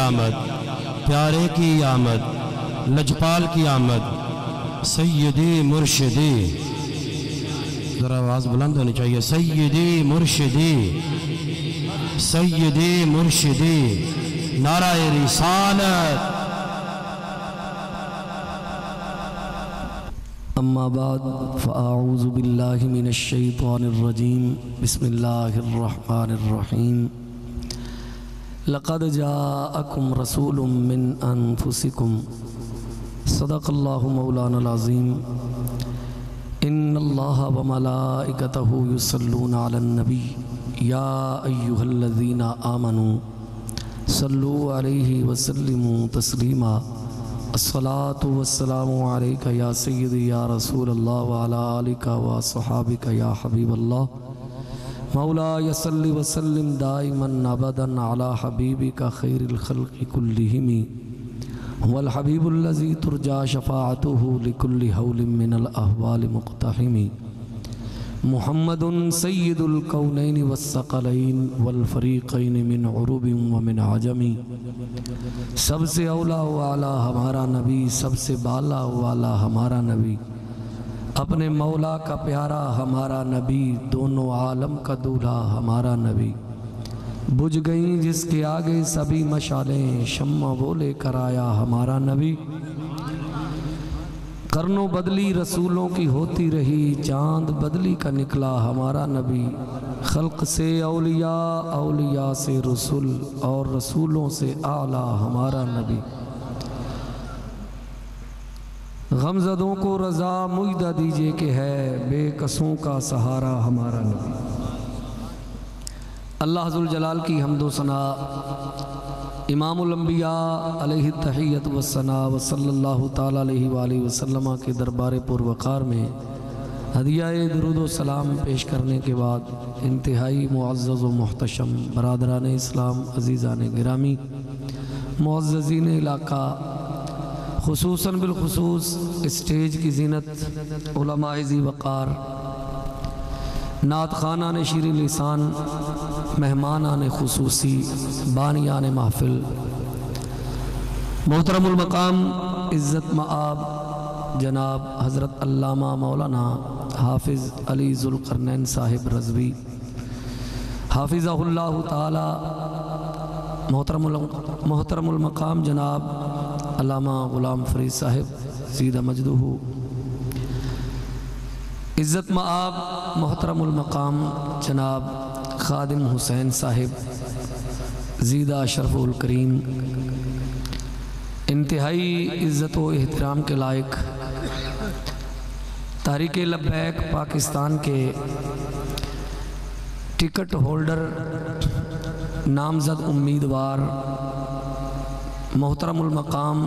آمد، پیارے کی آمد، لجپال کی آمد، سیدی مرشدی، ذرا آواز بلند ہونی چاہیے، سیدی مرشدی، سیدی مرشدی، نعرہ رسالت۔ اما بعد فاعوذ باللہ من الشیطان الرجیم، بسم اللہ الرحمن الرحیم۔ لقد جاءکم رسول من انفسکم، صدق اللہ مولانا العظیم۔ ان اللہ وملائکتہ یصلون علی النبی یا ایہا الذین آمنوا صلوا علیہ وسلموا تسلیما۔ الصلاة والسلام علیکہ یا سیدی یا رسول اللہ وعلی آلکہ وصحابکہ یا حبیب اللہ۔ مولا صلی وسلم دائما ابدا علی حبیبک خیر الخلق کلہم، هو الحبیب الذی ترجى شفاعته لكل حول من الاحوال مقتحم، محمد سید الکونین والثقلین والفریقین من عرب ومن عجم۔ سب سے اولا و اعلیٰ ہمارا نبی، سب سے بالا و اعلیٰ ہمارا نبی، اپنے مولا کا پیارا ہمارا نبی، دونوں عالم کا دولہا ہمارا نبی۔ بجھ گئیں جس کے آگے سبھی مشالیں، شمع وہ لے کر آیا ہمارا نبی۔ قرنوں بدلی رسولوں کی ہوتی رہی، چاند بدلی کا نکلا ہمارا نبی۔ خلق سے اولیاء، اولیاء سے رسول، اور رسولوں سے اعلیٰ ہمارا نبی۔ غمزدوں کو رضا مجدہ دیجئے کہ ہے بے کسوں کا سہارا ہمارا نبی۔ اللہ ذوالجلال کی حمد و ثنا، امام الانبیاء علیہ التحیۃ والثناء وصلی اللہ تعالیٰ علیہ وآلہ وسلم کے دربار پروقار میں ہدیہ درود و سلام پیش کرنے کے بعد انتہائی معزز و محتشم برادران اسلام، عزیزان گرامی، معززین علاقہ، خصوصاً بالخصوص اسٹیج کی زینت، علماء ذی وقار، نعت خوانان شیریں لسان، مہمانان خصوصی، بانیان محفل، محترم المقام عزت مآب جناب حضرت علامہ مولانا حافظ علی ذوالقرنین صاحب رضوی حافظہ اللہ تعالی، محترم المقام جناب علامہ غلام فرید صاحب زیدہ مجدہ، عزت مآب محترم المقام جناب خادم حسین صاحب زیدہ اشرف الکریم، انتہائی عزت و احترام کے لائق تحریک لبیک پاکستان کے ٹکٹ ہولڈر، نامزد امیدوار، محترم المقام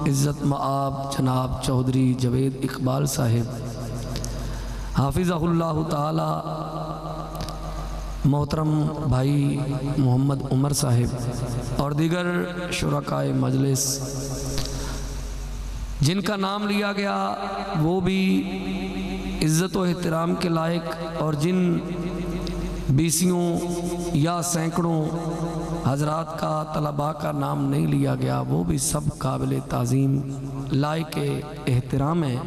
عزت مآب جناب چودھری جوید اقبال صاحب حافظہ اللہ تعالی، محترم بھائی محمد عمر صاحب اور دیگر شرکاء مجلس، جن کا نام لیا گیا وہ بھی عزت و احترام کے لائق، اور جن بیسیوں یا سینکڑوں حضرات کا طلباء کا نام نہیں لیا گیا وہ بھی سب قابل تعظیم لائق احترام ہیں۔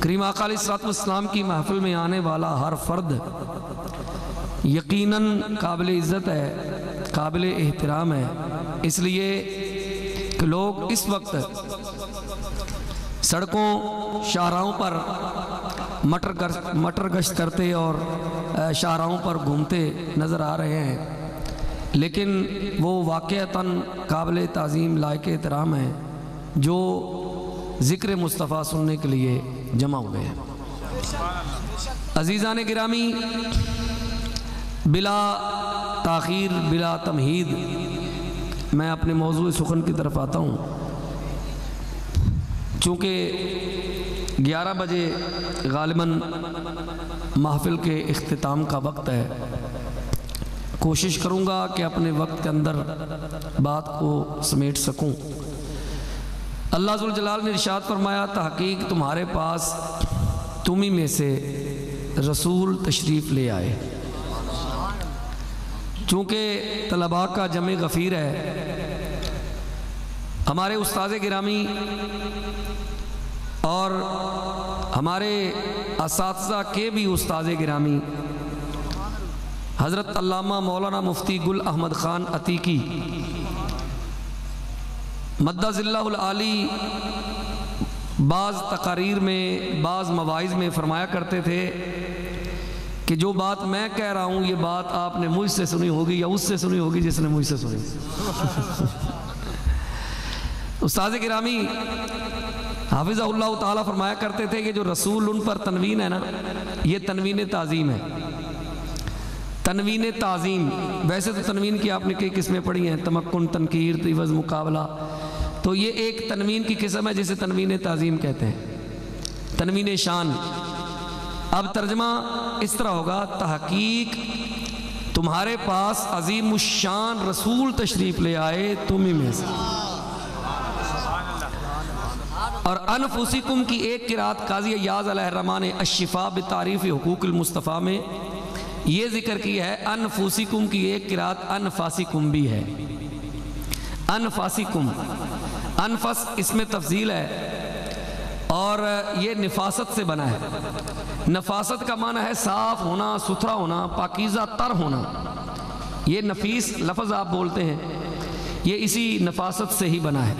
کریم آقا علیہ السلام کی محفل میں آنے والا ہر فرد یقیناً قابل عزت ہے، قابل احترام ہے، اس لیے کہ لوگ اس وقت سڑکوں شاہراہوں پر مٹر گشت کرتے اور شاہراہوں پر گھومتے نظر آ رہے ہیں، لیکن وہ واقعتاً قابل تعظیم لائق احترام ہیں جو ذکر مصطفیٰ سننے کے لیے جمع ہوئے ہیں۔ عزیزان گرامی، بلا تاخیر، بلا تمہید میں اپنے موضوع سخن کی طرف آتا ہوں۔ چونکہ 11 بجے غالباً محفل کے اختتام کا وقت ہے، کوشش کروں گا کہ اپنے وقت کے اندر بات کو سمیٹ سکوں۔ اللہ ذوالجلال نے ارشاد فرمایا، تحقیق تمہارے پاس تمہیں میں سے رسول تشریف لے آئے۔ چونکہ طلباء کا جمع غفیر ہے ہمارے استاد گرامی اور ہمارے اساتذہ کے بھی استاد گرامی حضرت علامہ مولانا مفتی گل احمد خان عتیقی مدہ ذلہ العالی بعض تقاریر میں بعض مواعظ میں فرمایا کرتے تھے کہ جو بات میں کہہ رہا ہوں یہ بات آپ نے مجھ سے سنی ہوگی یا اس سے سنی ہوگی جس نے مجھ سے سنی۔ استاد گرامی حافظہ اللہ تعالی فرمایا کرتے تھے کہ جو رسول ان پر تنوین ہے نا، یہ تنوین تعظیم ہے۔ تنوین تعظیم، ویسے تو تنوین کی آپ نے کئی قسمیں پڑھی ہیں، تمکن، تنکیر، عوض، مقابلہ، تو یہ ایک تنوین کی قسم ہے جسے تنوین تعظیم کہتے ہیں، تنوین شان۔ اب ترجمہ اس طرح ہوگا، تحقیق تمہارے پاس عظیم الشان رسول تشریف لے آئے تمہیں میں سے۔ اور انفسکم کی ایک قرات قاضی ایاز علیہ الرحمٰن الشفاء بتعریف حقوق المصطفیٰ میں یہ ذکر کی ہے، انفسکم کی ایک قرات انفاسکم بھی ہے۔ انفاسکم، انفس اس میں تفضیل ہے اور یہ نفاست سے بنا ہے۔ نفاست کا معنی ہے صاف ہونا، ستھرا ہونا، پاکیزہ تر ہونا۔ یہ نفیس لفظ آپ بولتے ہیں، یہ اسی نفاست سے ہی بنا ہے۔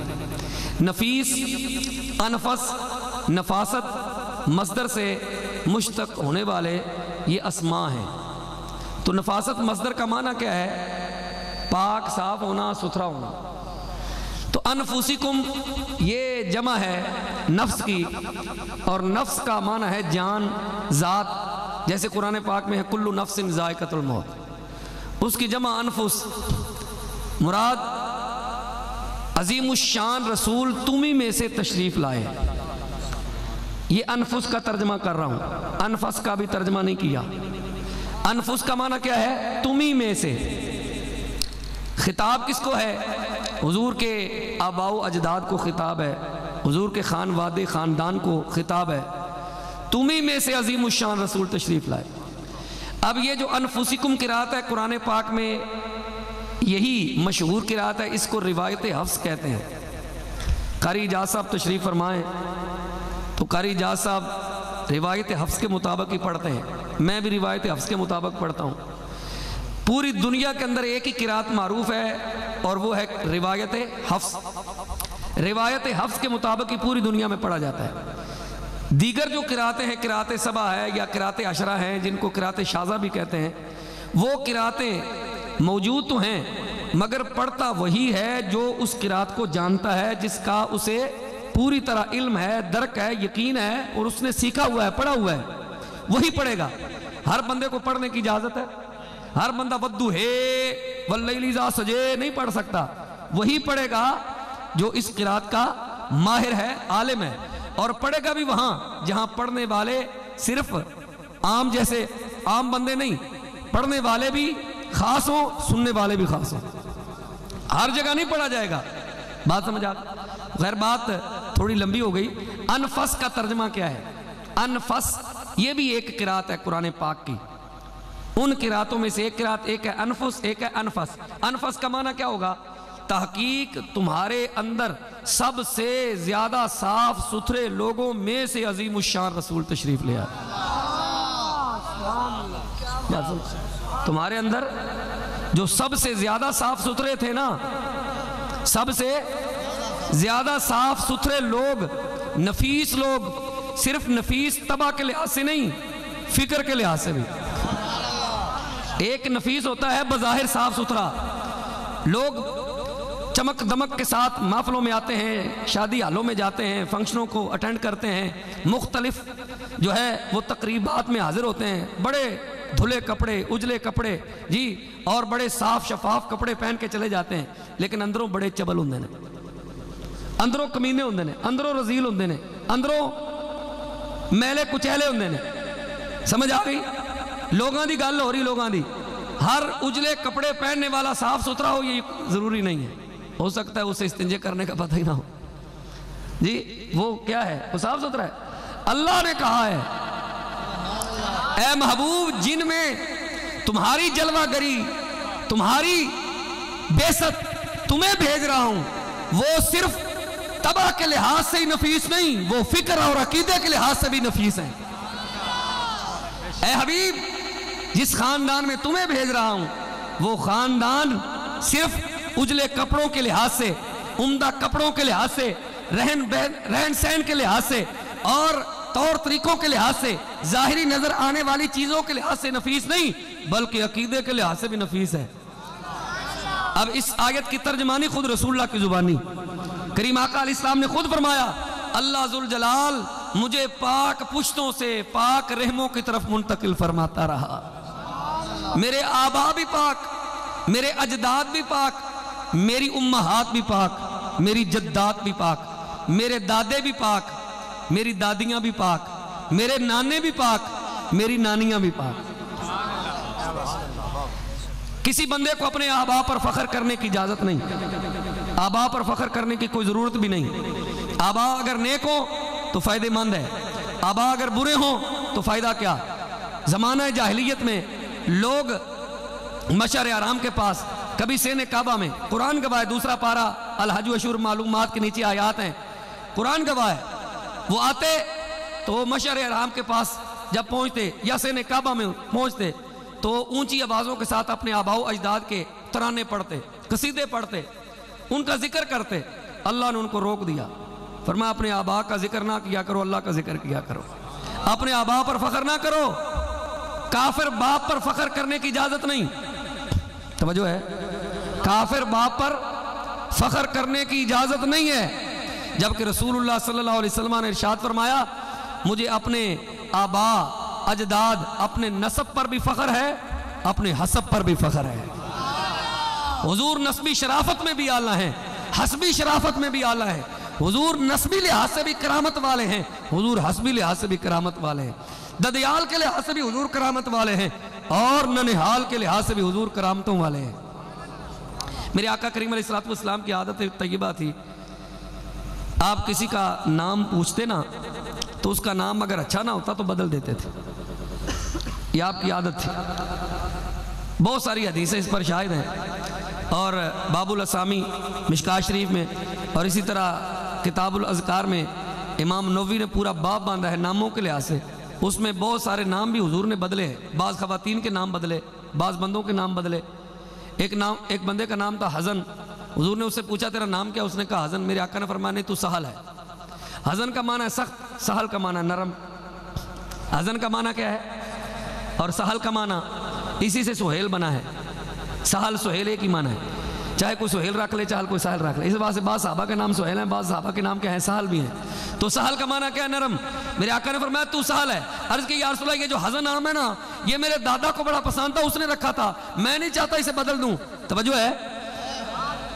نفیس، انفس، نفاست مصدر سے مشتق ہونے والے یہ اسماء ہیں۔ تو نفاست مصدر کا معنی کیا ہے؟ پاک، صاف ہونا، ستھرا ہونا۔ تو انفسکم یہ جمع ہے نفس کی، اور نفس کا معنی ہے جان، ذات، جیسے قرآن پاک میں ہے کل نفس ذائقۃ الموت، اس کی جمع انفس۔ مراد عظیم الشان رسول تمہیں میں سے تشریف لائے۔ یہ انفس کا ترجمہ کر رہا ہوں، انفس کا بھی ترجمہ نہیں کیا۔ انفس کا معنی کیا ہے؟ تمہیں میں سے۔ خطاب کس کو ہے؟ حضور کے آباء و اجداد کو خطاب ہے، حضور کے خاندان کو خطاب ہے۔ تمہیں میں سے عظیم الشان رسول تشریف لائے۔ اب یہ جو انفسکم قرات ہے قرآن پاک میں یہی مشہور قرات ہے، اس کو روایت حفظ کہتے ہیں۔ قاری اجاز صاحب تشریف فرمائیں تو قاری اجاز صاحب روایت حفظ کے مطابق ہی پڑھتے ہیں، میں بھی روایت حفظ کے مطابق پڑھتا ہوں۔ پوری دنیا کے اندر ایک ہی قرات معروف ہے اور وہ ہے روایت حفظ۔ روایت حفظ کے مطابق ہی پوری دنیا میں پڑھا جاتا ہے۔ دیگر جو قراتیں ہیں، قرات سبع ہے یا قرات عشرہ ہیں، جن کو قرات شاذہ بھی کہتے ہیں، وہ قراتیں موجود تو ہیں مگر پڑھتا وہی ہے جو اس قرات کو جانتا ہے، جس کا اسے پوری طرح علم ہے، درک ہے، یقین ہے، اور اس نے سیکھا ہوا ہے، پڑھا ہوا ہے، وہی پڑھے گا۔ ہر بندے کو پڑھنے کی اجازت ہے؟ ہر بندہ والضحی واللیل اذا سجے نہیں پڑھ سکتا۔ وہی پڑھے گا جو اس قرات کا ماہر ہے، عالم ہے، اور پڑھے گا بھی وہاں جہاں پڑھنے والے صرف عام جیسے عام بندے نہیں، پڑھنے والے بھی خاص ہوں، سننے والے بھی خاص ہوں۔ ہر جگہ نہیں پڑھا جائے گا۔ بات سمجھ آ؟ غیر بات تھوڑی لمبی ہو گئی۔ انفس کا ترجمہ کیا ہے؟ انفس یہ بھی ایک قرات ہے قرآن پاک کی، ان قراتوں میں سے ایک قرات، ایک ہے انفس، ایک ہے انفس۔ انفس کا معنی کیا ہوگا؟ تحقیق تمہارے اندر سب سے زیادہ صاف ستھرے لوگوں میں سے عظیم الشان رسول تشریف لے آئے۔ تمہارے اندر جو سب سے زیادہ صاف ستھرے تھے نا، سب سے زیادہ صاف ستھرے لوگ، نفیس لوگ، صرف نفیس طبع کے لحاظ سے نہیں، فکر کے لحاظ سے بھی۔ ایک نفیس ہوتا ہے بظاہر صاف ستھرا، لوگ چمک دمک کے ساتھ محفلوں میں آتے ہیں، شادی حالوں میں جاتے ہیں، فنکشنوں کو اٹینڈ کرتے ہیں، مختلف جو ہے وہ تقریبات میں حاضر ہوتے ہیں، بڑے دھلے کپڑے، اجلے کپڑے جی، اور بڑے صاف شفاف کپڑے پہن کے چلے جاتے ہیں، لیکن اندروں بڑے چبل ہوندے نے، اندروں کمینے ہوندے نے، اندروں رزیل ہوندے نے، اندروں میلے کچیلے ہوندے نے۔ سمجھ آ گئی؟ لوگاں دی گل ہو رہی، لوگاں دی۔ ہر اجلے کپڑے پہننے والا صاف ستھرا ہو یہ ضروری نہیں ہے، ہو سکتا ہے اسے استنجے کرنے کا پتہ ہی نہ ہو جی، وہ کیا ہے؟ وہ صاف ستھرا ہے۔ اللہ نے کہا ہے اے محبوب، جن میں تمہاری جلوہ گری، تمہاری بیست تمہیں بھیج رہا ہوں، وہ صرف طبع کے لحاظ سے ہی نفیس نہیں، وہ فکر اور عقیدے کے لحاظ سے بھی نفیس ہیں۔ اے حبیب، جس خاندان میں تمہیں بھیج رہا ہوں وہ خاندان صرف اجلے کپڑوں کے لحاظ سے، عمدہ کپڑوں کے لحاظ سے، رہن سہن کے لحاظ سے اور طور طریقوں کے لحاظ سے، ظاہری نظر آنے والی چیزوں کے لحاظ سے نفیس نہیں بلکہ عقیدے کے لحاظ سے بھی نفیس ہے۔ اب اس آیت کی ترجمانی خود رسول اللہ کی زبانی کریم آقا علیہ السلام نے خود فرمایا، اللہ ذوالجلال مجھے پاک پشتوں سے پاک رحموں کی طرف منتقل فرماتا رہا۔ میرے آبا بھی پاک، میرے اجداد بھی پاک، میری امہات بھی پاک، میری جدات بھی پاک، میرے دادے بھی پاک، میری دادیاں بھی پاک، میرے نانے بھی پاک، میری نانیاں بھی پاک۔ کسی بندے کو اپنے آبا پر فخر کرنے کی اجازت نہیں، آبا پر فخر کرنے کی کوئی ضرورت بھی نہیں۔ آبا اگر نیک ہو تو فائدہ مند ہے، آبا اگر برے ہوں تو فائدہ کیا؟ زمانہ جاہلیت میں لوگ مشعر حرام کے پاس، کبھی سین کعبہ میں، قرآن گواہ ہے، دوسرا پارہ الحج و اشہر معلومات کے نیچے آیات ہیں، قرآن گواہ ہے، وہ آتے تو مشعر حرام کے پاس جب پہنچتے یا سین کعبہ میں پہنچتے تو اونچی آوازوں کے ساتھ اپنے آباء و اجداد کے ترانے پڑھتے، قصیدے پڑھتے، ان کا ذکر کرتے۔ اللہ نے ان کو روک دیا، فرمایا اپنے آباء کا ذکر نہ کیا کرو، اللہ کا ذکر کیا کرو، اپنے آباء پر فخر نہ کرو، کافر باپ پر فخر کرنے کی اجازت نہیں۔ توجہ ہے، کافر باپ پر فخر کرنے کی اجازت نہیں ہے، جبکہ رسول اللہ صلی اللہ علیہ وسلم نے ارشاد فرمایا مجھے اپنے آباء اجداد اپنے نسب پر بھی فخر ہے، اپنے حسب پر بھی فخر ہے۔ حضور نسبی شرافت میں بھی اعلیٰ ہیں، حسبی شرافت میں بھی اعلیٰ ہیں، حضور نسبی لحاظ سے بھی کرامت والے ہیں، حضور حسبی لحاظ سے بھی کرامت والے ہیں، ددیال کے لحاظ سے بھی حضور کرامت والے ہیں، اور ننہال کے لحاظ سے بھی حضور کرامتوں والے ہیں۔ میرے آقا کریم علیہ السلام کی عادت طیبہ تھی، آپ کسی کا نام پوچھتے نا تو اس کا نام اگر اچھا نہ ہوتا تو بدل دیتے تھے، یہ آپ کی عادت تھی۔ بہت ساری حدیثیں اس پر شاہد ہیں، اور باب الاسامی مشکات شریف میں اور اسی طرح کتاب الاذکار میں امام نووی نے پورا باب باندھا ہے ناموں کے لحاظ سے، اس میں بہت سارے نام بھی حضور نے بدلے ہیں، بعض خواتین کے نام بدلے، بعض بندوں کے نام بدلے۔ ایک بندے کا نام تھا حزن، حضور نے اس سے پوچھا تیرا نام کیا؟ اس نے کہا حزن۔ میرے آقا نے فرمایا نہیں، تو سہل ہے۔ حزن کا معنی ہے سخت، سہل کا معنی ہے نرم۔ حزن کا معنی کیا ہے اور سہل کا معنی؟ اسی سے سہیل بنا ہے، سہل سہیل ایک ہی معنی ہے، چاہے کوئی سہیل رکھ لے چاہے کوئی سہل رکھ لے۔ اس بات سے بعض صحابہ کے نام سہیل ہیں، بعض صحابہ کے نام کیا ہیں؟ سہل بھی ہیں۔ تو سہل کا معنی کیا ہے؟ نرم۔ میرے آقا نے فرمایا تو سہل ہے۔ عرض کی یا رسول اللہ یہ جو حزن نام ہے نا یہ میرے دادا کو بڑا پسند تھا، اس نے رکھا تھا، میں نہیں چاہتا اسے بدل دوں۔ توجہ ہے،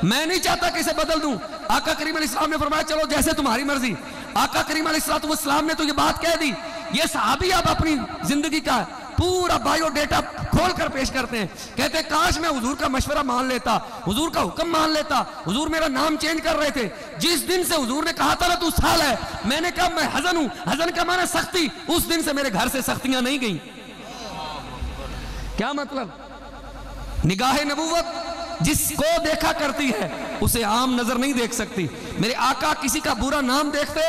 میں نہیں چاہتا کہ اسے بدل دوں۔ آقا کریم علیہ السلام نے فرمایا چلو جیسے تمہاری مرضی۔ آقا کریم علیہ السلام نے تو یہ بات کہہ دی، یہ صحابی اب اپنی زندگی کا پورا بائیو ڈیٹا کھول کر پیش کرتے ہیں، کہتے ہیں کاش میں حضور کا مشورہ مان لیتا، حضور کا حکم مان لیتا، حضور میرا نام چینج کر رہے تھے، جس دن سے حضور نے کہا تھا نا تو سہل ہے، میں نے کہا میں حزن ہوں، حزن کا معنی سختی، اس دن سے میرے گھر سے سختیاں نہیں گئیں۔ کیا مطلب؟ نگاہ نبوت جس کو دیکھا کرتی ہے اسے عام نظر نہیں دیکھ سکتی۔ میرے آقا کسی کا برا نام دیکھتے،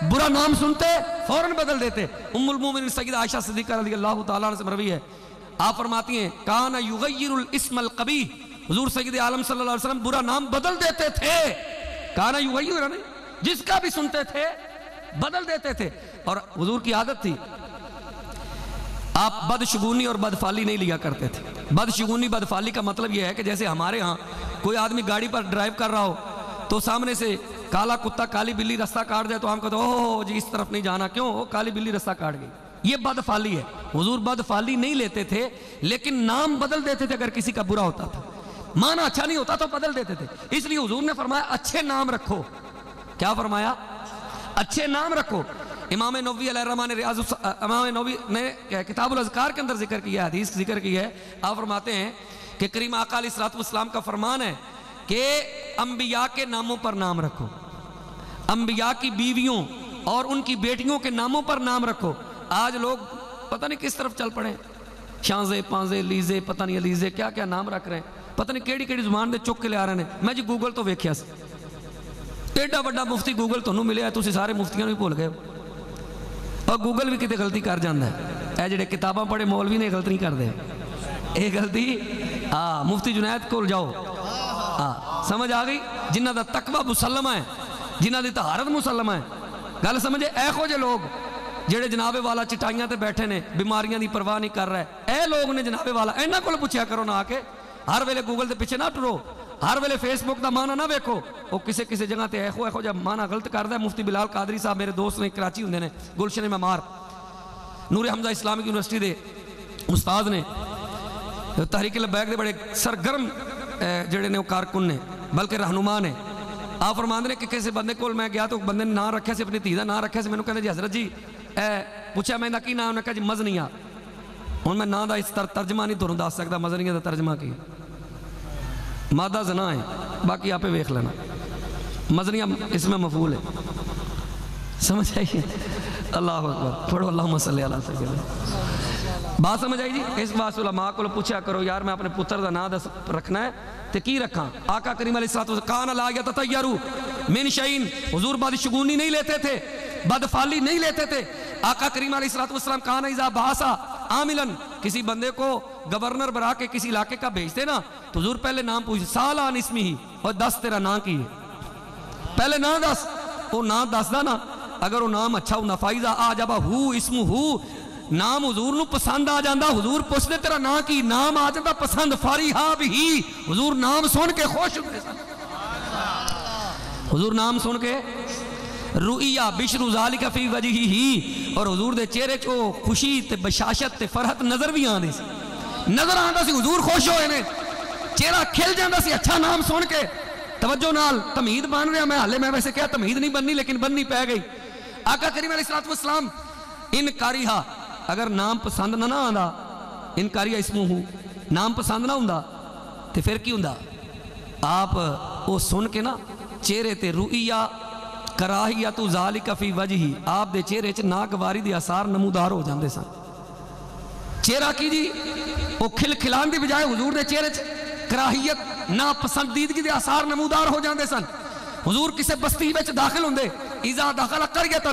برا نام سنتے فوراً بدل دیتے۔ ام المومنین سیدہ عائشہ صدیقہ رضی اللہ تعالیٰ عنہ سے مروی ہے، آپ فرماتی ہیں کان یغیر الاسم القبیح، حضور سید عالم صلی اللہ علیہ وسلم برا نام بدل دیتے تھے۔ کان یغیر، جس کا بھی سنتے تھے بدل دیتے تھے، اور حضور کی عادت تھی آپ بدشگونی اور بدفعلی نہیں لیا کرتے تھے۔ بدشگونی بدفعلی کا مطلب یہ ہے کہ جیسے ہمارے ہاں کوئی آدمی گاڑی پر ڈرائیو کر رہا ہو تو سامنے سے کالا کتا کالی بلی رستہ کاٹ دے تو ہم کہتے اوہ جی اس طرف نہیں جانا، کیوں؟ کالی بلی رستہ کاٹ گئی۔ یہ بدفعلی ہے۔ حضور بدفعلی نہیں لیتے تھے لیکن نام بدل دیتے تھے اگر کسی کا برا ہوتا تھا، معنی اچھا نہیں ہوتا تو بدل دیتے تھے۔ اس لیے حضور نے فرمایا اچھے نام رکھو۔ کیا فرمایا؟ اچھے نام رکھو۔ امام نووی علیہ الرحمٰن نے امام نووی نے کتاب الاذکار کے اندر ذکر کیا ہے، حدیث ذکر کی ہے، آپ فرماتے ہیں کہ کریم آقا علیہ السلام کا فرمان ہے کہ انبیاء کے ناموں پر نام رکھو، انبیاء کی بیویوں اور ان کی بیٹیوں کے ناموں پر نام رکھو۔ آج لوگ پتہ نہیں کس طرف چل پڑے، شانزے پانزے لیزے پتہ نہیں علیزے کیا کیا نام رکھ رہے ہیں، پتہ نہیں کیڑی کیڑی زبان دے چک کے لے آ رہے ہیں۔ میں جی گوگل تو ویکھیا سی، ایڈا بڑا مفتی گوگل تمہیں ملے تسی سارے مفتیاں بھی بھول گئے اور گوگل بھی کتے غلطی کر جاندہ ہے اے جڑے کتاباں پڑھے مولوی نے غلطی نہیں کر دے اے غلطی مفتی جنید کو جاؤ سمجھ آ گئی جنہ دا تقوی مسلمہ ہے جنہ دی طہارت مسلمہ ہے گل سمجھے اے خو جے لوگ جڑے جناب والا چٹائیاں تے بیٹھے نے بیماریاں دی پرواہ نہیں کر رہے اے لوگ نے جناب والا اینا کول پوچھیا کرو نہ آ کے ہر ویلے گوگل دے پیچھے نہ ٹرو ہر ویلے فیس بک دا معنی نہ ویکھو وہ کسی جگہ تے اے خو جب معنی غلط کردا ہے مفتی بلال قادری صاحب میرے دوست نے کراچی ہوندے نے گلشن معمار نور حمزہ اسلامک یونیورسٹی دے استاد نے تحریک لبیک دے بڑے سرگرم جڑے نے وہ کارکن نے بلکہ رہنما نے آپ فرماندے نے کہ کسی بندے کول میں گیا تو بندے نے نام رکھیا سی اپنی دھی دا نام رکھیا سی میں نے کہا جی حضرت جی پوچھا میں کی نام نے کہا جی مزنیہ ہوں میں نام دا اس ترجمہ نہیں تمہیں دس سکتا مزنیہ دا ترجمہ کی مادہ زنا ہے باقی آپ ویکھ لینا مزنیہ اس میں مفعول ہے سمجھ آئیے اللہ اکبر پڑھو اللہم صلی اللہ علیہ وسلم بات سمجھ آئی جی اس واسطے علماء کو پوچھا کرو یار میں اپنے پتر دا نام رکھنا ہے تے کی رکھاں آقا کریم علیہ الصلوۃ والسلام کان لا یتطیروا من شیء حضور بدشگونی نہیں لیتے تھے بدفالی نہیں لیتے تھے آقا کریم علیہ الصلوۃ والسلام کان اذا باسا عاملاً کسی بندے کو گورنر بنا کے کسی علاقے کا بھیجتے نا تو حضور پہلے نام پوچھتے سالان اسمی ہی اور دس تیرا نام کی ہے پہلے نام دس وہ نام دس دا نا اگر وہ نام اچھا ہوں فائزہ آ جبا ہو اسم ہو نام حضور نو پسند آ جاندہ حضور پوچھتے تیرا نام کی نام آ جاندہ پسند فریحا بھی حضور نام سن کے خوش ہوتے حضور نام سن کے رؤیا بشر ذالک فی وجہہ اور حضور دے چہرے چو خوشی تے بشاشت تے فرحت نظر بھی آندے سی نظر آندہ سی حضور خوش ہوئے نے چہرہ کھل جاندہ سی اچھا نام سن کے توجہ نال تمہید بن رہا میں حالے میں ویسے کیا تمہید نہیں بننی لیکن بننی پہ گئی آقا کریم علیہ الصلوۃ والسلام انکاریہا اگر نام پسند نہ آندا انکاریہ اسمو ہو نام پسند نہ ہوندا تے پھر کی ہوندا آپ وہ سن کے نا چہرے تے رؤیا کراہیت ذالک فی وجہی آپ دے چہرے چ ناگواری دے آثار نمودار ہو جاندے سن چہرہ کی جی وہ کھل کھلان دی بجائے حضور دے چہرے چ کراہیت ناپسندیدگی دے آثار نمودار ہو جاندے سن حضور کسی بستی وچ داخل ہوندے اذا دخل قریۃ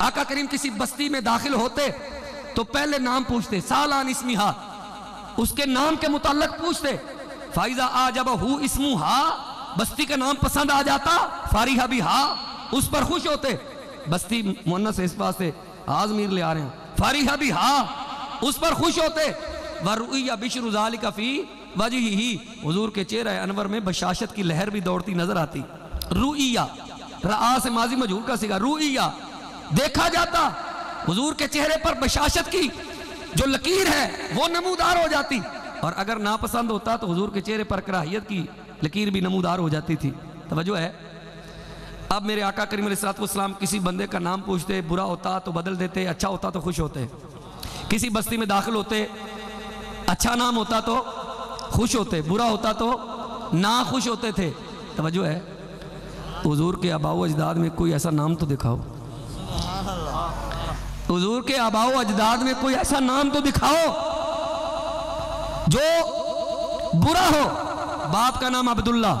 آقا کریم کسی بستی میں داخل ہوتے تو پہلے نام پوچھتے سالان اسمیہا اس کے نام کے متعلق پوچھتے فائزہ آجبہ ہو اسمہا بستی کا نام پسند آ جاتا فاریحہ بھی ہا اس پر خوش ہوتے بستی مؤنث اس پاس سے آزمیر لے آ رہے ہیں فاریحہ بھی ہا اس پر خوش ہوتے ورؤیا بشر ذالک فی وجہہ حضور کے چہرہ انور میں بشاشت کی لہر بھی دوڑتی نظر آتی رؤیا رآ سے ماضی مجہول کا سگا رؤیا دیکھا جاتا حضور کے چہرے پر بشاشت کی جو لکیر ہے وہ نمودار ہو جاتی اور اگر ناپسند ہوتا تو حضور کے چہرے پر کراہیت کی لکیر بھی نمودار ہو جاتی تھی توجہ ہے اب میرے آقا کریم علیہ الصلوۃ والسلام کسی بندے کا نام پوچھتے برا ہوتا تو بدل دیتے اچھا ہوتا تو خوش ہوتے کسی بستی میں داخل ہوتے اچھا نام ہوتا تو خوش ہوتے برا ہوتا تو نہ خوش ہوتے تھے توجہ ہے حضور کے آباء و اجداد میں کوئی ایسا نام تو دکھاؤ حضور کے آباء و اجداد میں کوئی ایسا نام تو دکھاؤ جو برا ہو باپ کا نام عبداللہ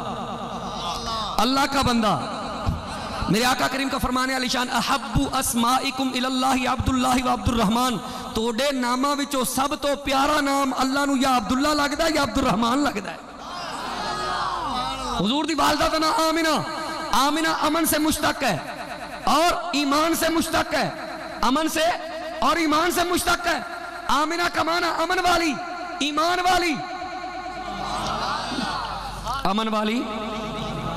اللہ کا بندہ میرے آقا کریم کا فرمانے علی شان احب اسمائکم الاللہ عبداللہ و عبد الرحمن توڑے نامہ وچو سب تو پیارا نام اللہ نو یا عبداللہ لگتا ہے یا عبد الرحمن لگتا ہے حضور دی والدہ کا نام آمنہ آمنہ امن سے مشتق ہے اور ایمان سے مشتق ہے امن سے اور ایمان سے مشتق ہے آمنہ کا معنی امن والی ایمان والی امن والی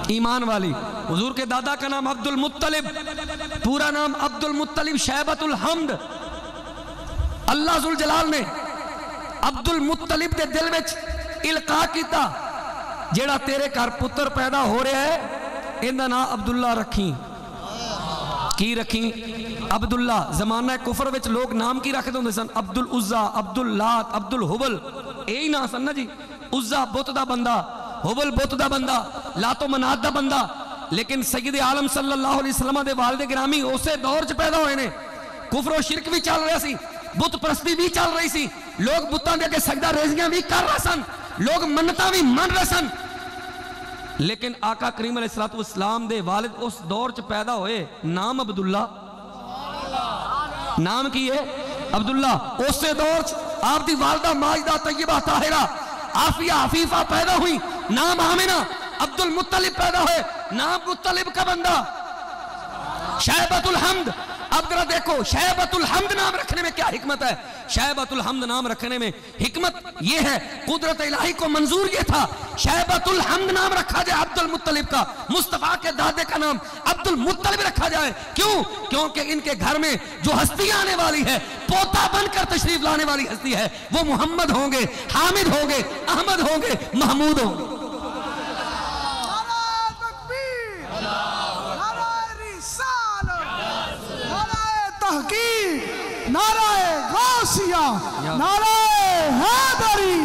ایمان والی حضور کے دادا کا نام عبد المطلب پورا نام عبد المطلب شیبت الحمد اللہ ذوالجلال نے عبد المطلب دے دل وچ القاء کیتا جیڑا تیرے گھر پتر پیدا ہو رہا ہے اندہ نام عبداللہ رکھیں کی رکھیں عبداللہ زمانہ کفر وچ لوگ نام کی رکھ دوں سن عبد العزہ عبد اللات عبد الحبل یہی نام سن نا جی عزہ بت دا بندہ حبل بت دا بندہ لات و منات دا بندہ لیکن سید عالم صلی اللہ علیہ وسلم دے والد گرامی اسے دور چ پیدا ہوئے نے کفر و شرک بھی چل رہا سی بت پرستی بھی چل رہی سی لوگ بتاں دے کے سجدہ ریزیاں بھی کر رہے سن لوگ منتاں بھی من رہے سن لیکن آقا کریم علیہ السلام دے والد اس دور چ پیدا ہوئے نام عبداللہ نام کی ہے عبداللہ اس سے دور چ آپ دی والدہ ماجدہ طیبہ طاہرہ عافیہ عفیفہ پیدا ہوئی نام آمنہ عبد المطلب پیدا ہوئے نام مطلب کا بندہ شیبۃ الحمد اب ذرا دیکھو شیبۃ الحمد نام رکھنے میں کیا حکمت ہے شیبۃ الحمد نام رکھنے میں حکمت یہ ہے قدرت الہی کو منظور یہ تھا شیبۃ الحمد نام رکھا جائے عبد المطلب کا مصطفیٰ کے دادے کا نام عبد المطلب رکھا جائے کیوں کیونکہ ان کے گھر میں جو ہستی آنے والی ہے پوتا بن کر تشریف لانے والی ہستی ہے وہ محمد ہوں گے حامد ہوں گے احمد ہوں گے محمود ہوں گے نعرہ غوثیہ نعرہ حیدری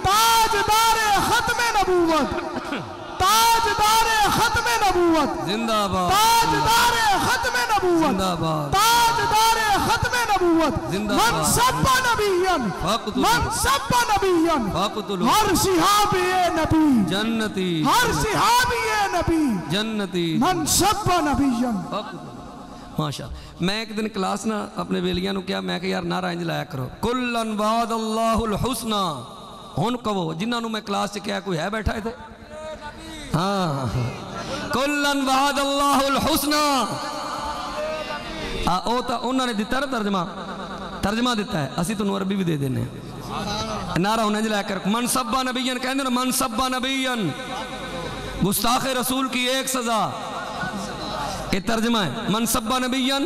تاجدار ختم نبوت تاجدار ختم نبوت زندہ باد تاجدار ختم نبوت زندہ باد تاجدار ختم نبوت زندہ من باد سب نبیًا من سب نبیًا ہر صحابی نبی جنتی ہر صحابی نبی جنتی من سب نبیًا ماشاء میں ایک دن کلاس نا اپنے بیلیاں نو کیا میں کہ یار نعرہ انج لایا کرو کلن وعد اللہ الحسنہ ہن کہو جنہاں نو میں کلاس سے کیا کوئی ہے بیٹھا ہے تھے ہاں کلن وعد اللہ الحسنہ انہوں نے دیتا ہے ترجمہ دیتا ہے اسی تو عربی بھی دے دینے نعرہ انج لایا کرو من سبا نبیًا کہنے نا من سبا نبیًا گستاخ رسول کی ایک سزا یہ ترجمہ ہے من سبا نبیًا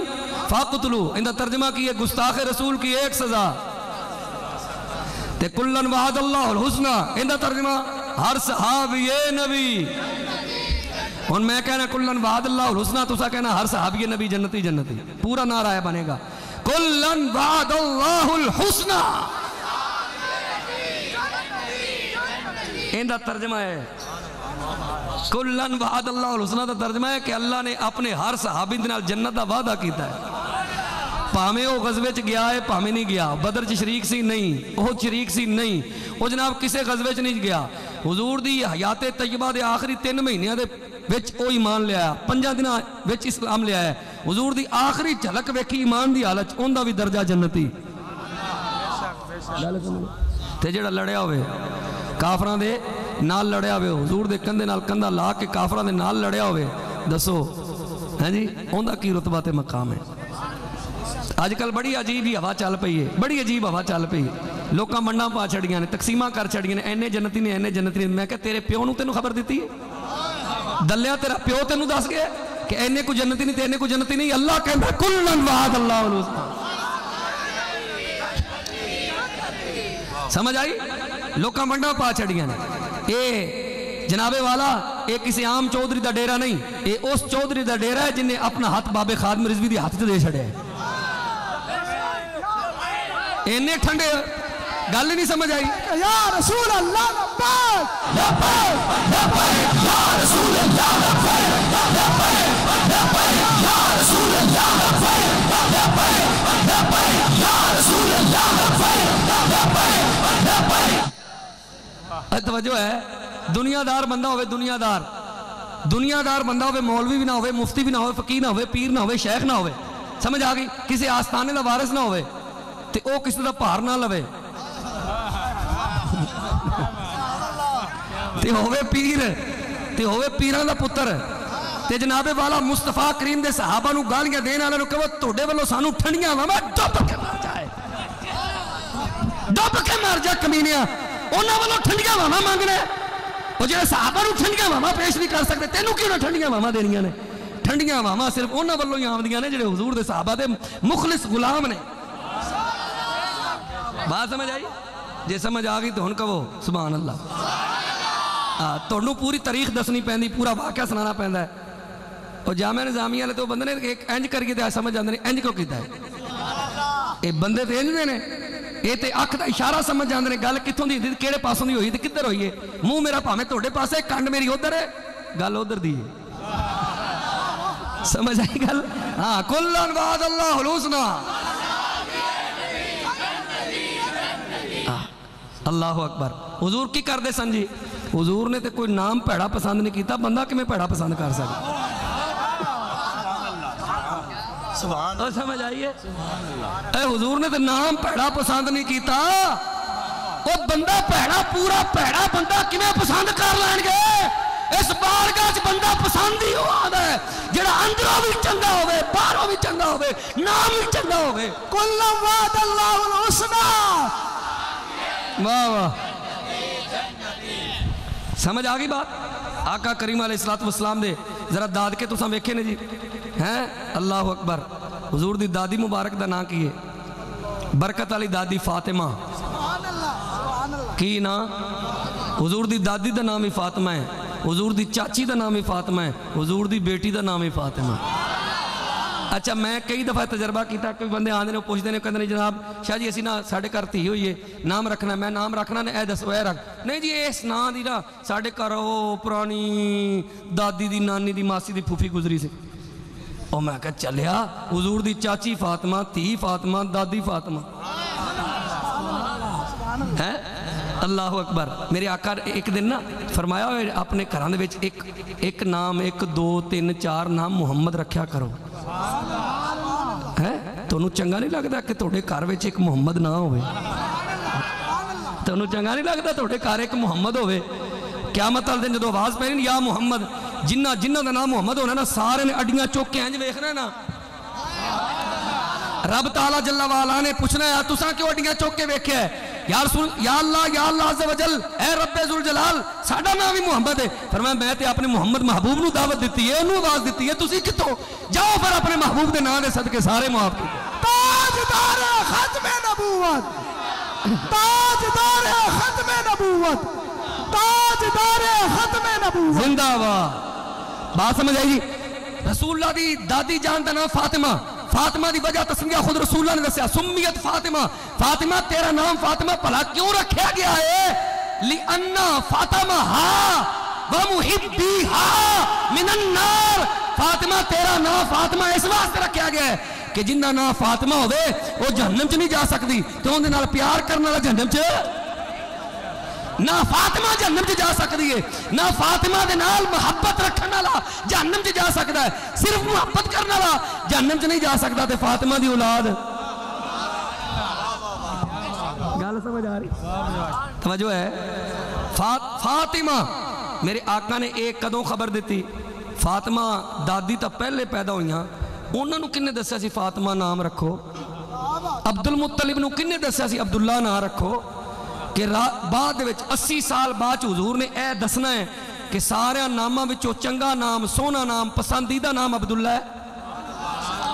فاقتلو اندہ ترجمہ کی ہے گستاخ رسول کی ایک سزا تے کلن وعد اللہ الحسنہ اندہ ترجمہ ہر صحابی نبی اور میں کہنا کلن وعد اللہ الحسنہ تو سا کہنا ہر صحابی نبی جنتی جنتی پورا نعرہ ہے بنے گا کلن وعد اللہ الحسنہ اندہ ترجمہ ہے کلن وعد اللہ الحسنہ دا ترجمہ ہے کہ اللہ نے اپنے ہر صحابی دنال جنت دا وعدہ کیتا ہے پاہمیں وہ غزوے چ گیا ہے پاہمیں نہیں گیا بدر چ شریک سی نہیں احد شریک سی نہیں وہ جناب کسے غزوے چ نہیں گیا حضور دی حیات طیبہ دے آخری 3 مہینے دے وچ او ایمان لے آیا 5 دنوں وچ اسلام لے آیا حضور دی آخری جھلک ویکھی ایمان دی حالت اون دا بھی درجہ جنتی تے جڑا لڑیا ہوئے کافراں دے نال لڑیا ہوئے حضور دے کندھے نال کندھا لا کے کافراں دے نال لڑیا ہوئے دسو ہیں جی اوندا کی رتبہ تے مقام ہے آج کل بڑی عجیب ہی ہوا چل پئی ہے بڑی عجیب ہوا چل پئی لوکاں منڈاں پا چھڑیاں نے تقسیماں کر چھڑیاں نے اینے جنتی نے اینے جنتی نے میں کہ تیرے پیو نو تینوں خبر دیتی ہے دلیا تیرا پیو تینوں دس گیا کہ اینے کو جنتی نہیں تے اینے کو جنتی نہیں اللہ کہندا کلن وعد اللہ الحسنہ سمجھ آئی لوکاں منڈاں پا چھڑیاں نے اے جناب والا اے کسی عام چودھری دا ڈیرہ نہیں اے اس چودھری دا ڈیرہ ہے جن نے اپنا ہاتھ بابے خادم رضوی دی ہاتھ دے چھڑے ہیں اینے ٹھنڈے گل نہیں سمجھ آئی یا رسول اللہ لبیک لبیک لبیک یا رسول اللہ لبیک لبیک لبیک یا رسول اللہ لبیک لبیک لبیک یا رسول اللہ لبیک لبیک لبیک توجہ ہے دنیا دار بندہ ہوئے دنیا دار بندہ ہوئے مولوی بھی نہ ہوئے مفتی بھی نہ ہوئے فقیر نہ ہوئے پیر نہ ہوئے شیخ نہ ہوئے سمجھ آگئی کسی آستانے دا وارث نہ ہوئے تے او کسی دا پہار نہ لوے تے ہوئے پیر تے ہوئے پیران دا پتر تے جناب والا مصطفیٰ کریم دے صحابہ نو گالیاں دینا لے نو کہ وہ توڑے والو سانو ٹھنڈیاں ماما ڈب کے مار جائے ڈب کے مار جائے کمینیاں اونا والو ٹھنڈیاں ماما مانگنے وہ جنہیں صحابہ نو ٹھنڈیاں ماما پیش نہیں کر سکتے تینو کیوں نہ ٹھنڈیاں ماما دینیاں نے ٹھنڈیاں ماما صرف اونا والو ہی آمدیاں نے جنہیں حضور دے صحابہ دے مخلص غلام نے بات سمجھ آئی جے سمجھ آگئی تو ہن کہو سبحان اللہ توڑنو پوری تاریخ دسنی پہندی پورا واقعہ سنانا پہندا ہے اور جامعہ نظامیہ لے تو بندے نے ایک انج کر کے سمجھ آندے نے انج کیوں کیتا ہے اے بندے تے انج دے نے اے تے اکھ دا اشارہ سمجھ آندے نے گل کتھوں دی کیڑے پاسوں دی ہوئی تے کدھر ہوئی ہے منہ میرا بھاویں تہاڈے پاسے کنڈ میری ادھر ہے گل ادھر دی ہے سمجھ آئی گل ہاں کلن وعد اللہ الحسنہ اللہ اکبر حضور کی کر دے سن جی حضور نے تے کوئی نام پیڑا پسند نہیں کیتا، بندہ کہ میں پیڑا پسند کر سکتا؟ اور سمجھ آئیے، اے حضور نے تے نام پیڑا پسند نہیں کیتا، وہ بندہ پیڑا پورا پیڑا بندہ کیویں پسند کر لین گے؟ اس بارگاہ چ بندہ پسند ہی ہو آندا ہے جڑا اندروں بھی چنگا ہوے، باہروں بھی چنگا ہوے، نام بھی چنگا ہوے۔ کل وعد اللہ الحسنی، واہ واہ، سمجھ آ گئی بات؟ آقا کریم علیہ السلام دے ذرا داد کے تساں ویکھے نے جی ہیں؟ اللہ اکبر۔ حضور دی دادی مبارک دا نام کی ہے؟ برکت والی دادی فاطمہ۔ کی نا؟ حضور دی دادی دا نام ہی فاطمہ ہے، حضور دی چاچی دا نام ہی فاطمہ ہے، حضور دی بیٹی دا نام ہی فاطمہ۔ اچھا میں کئی دفعہ تجربہ کیتا، کوئی بندے آندے نے پوچھتے نے کہندے نے جناب شاہ جی اسی نا ساڈے گھر تھی ہوئی ہے نام رکھنا، میں نام رکھنا نے اے دسو اے رکھ، نہیں جی اس نام دی نا ساڈے گھر او پرانی دادی دی نانی دی ماسی دی پھوپھی گزری سی۔ او میں کہا چلیا حضور دی چاچی فاطمہ، تھی فاطمہ، دادی فاطمہ ہے۔ اللہ اکبر۔ میرے آقا ایک دن نا فرمایا ہوئے اپنے گھراں دے وچ ایک نام 1 2 3 4 نام محمد رکھیا کرو ہے۔ تانوں چنگا نہیں لگدا کہ تہاڈے گھر وچ ایک محمد نہ ہوئے؟ تانوں چنگا نہیں لگدا تہاڈے گھر ایک محمد ہوئے؟ قیامت والے دن جدوں آواز پینی یا محمد، جنہ دا نام محمد ہونا نا سارے نے اڈیاں چوک کے انج ویکھنا نا، رب تعالیٰ جل وعلا نے پوچھنا ہے تساں کیوں اڈیاں چوک کے ویکھیا ہے؟ یا رسول یا اللہ عز و جل، اے رب ذوالجلال ساڈا نام ہی محمد ہے۔ فرمایا میں تے اپنے محمد محبوب نو دعوت دیتی ہے، انہوں آواز دیتی ہے، تسی کتوں؟ جاؤ پھر اپنے محبوب دے نام دے صدقے سارے معاف کیتے۔ تاجدار ختم نبوت، تاجدار ختم نبوت، تاجدار ختم نبوت، زندہ باد۔ بات سمجھ آئی جی؟ رسول اللہ دی دادی جان دا نام فاطمہ، فاطمہ دی وجہ تسمیہ خود رسول اللہ نے دسیا، سمیت فاطمہ، فاطمہ تیرا نام فاطمہ بھلا کیوں رکھیا گیا ہے؟ لِأَنَّ فاطمہا وَمُحِبِّہا مِنَ النَّارِ، فاطمہ تیرا نام فاطمہ اس واسطے رکھیا گیا ہے کہ جنہ نام فاطمہ ہوئے وہ جہنم چ نہیں جا سکتی، تو ان دے نال پیار کرنے والا جہنم چ نہ فاطمہ جہنم چ جا سکتی ہے، نہ فاطمہ دے نال محبت رکھنے والا جہنم چ جا سکتا ہے، صرف محبت کرنے والا جہنم چ نہیں جا سکتا۔ تے فاطمہ دی اولاد گل سمجھ آ رہی؟ توجہ ہے؟ فاطمہ میرے آقا نے ایک کدوں خبر دیتی، فاطمہ دادی تا پہلے پیدا ہوئیاں، انہوں نے کنے دسیا سی فاطمہ نام رکھو؟ عبد المطلب نو کنے دسیا سی عبداللہ نام رکھو؟ کہ بعد وچ 80 سال بعد حضور نے اے دسنا ہے کہ سارے ناماں وچوں چنگا نام، سونا نام، پسندیدہ نام عبداللہ ہے۔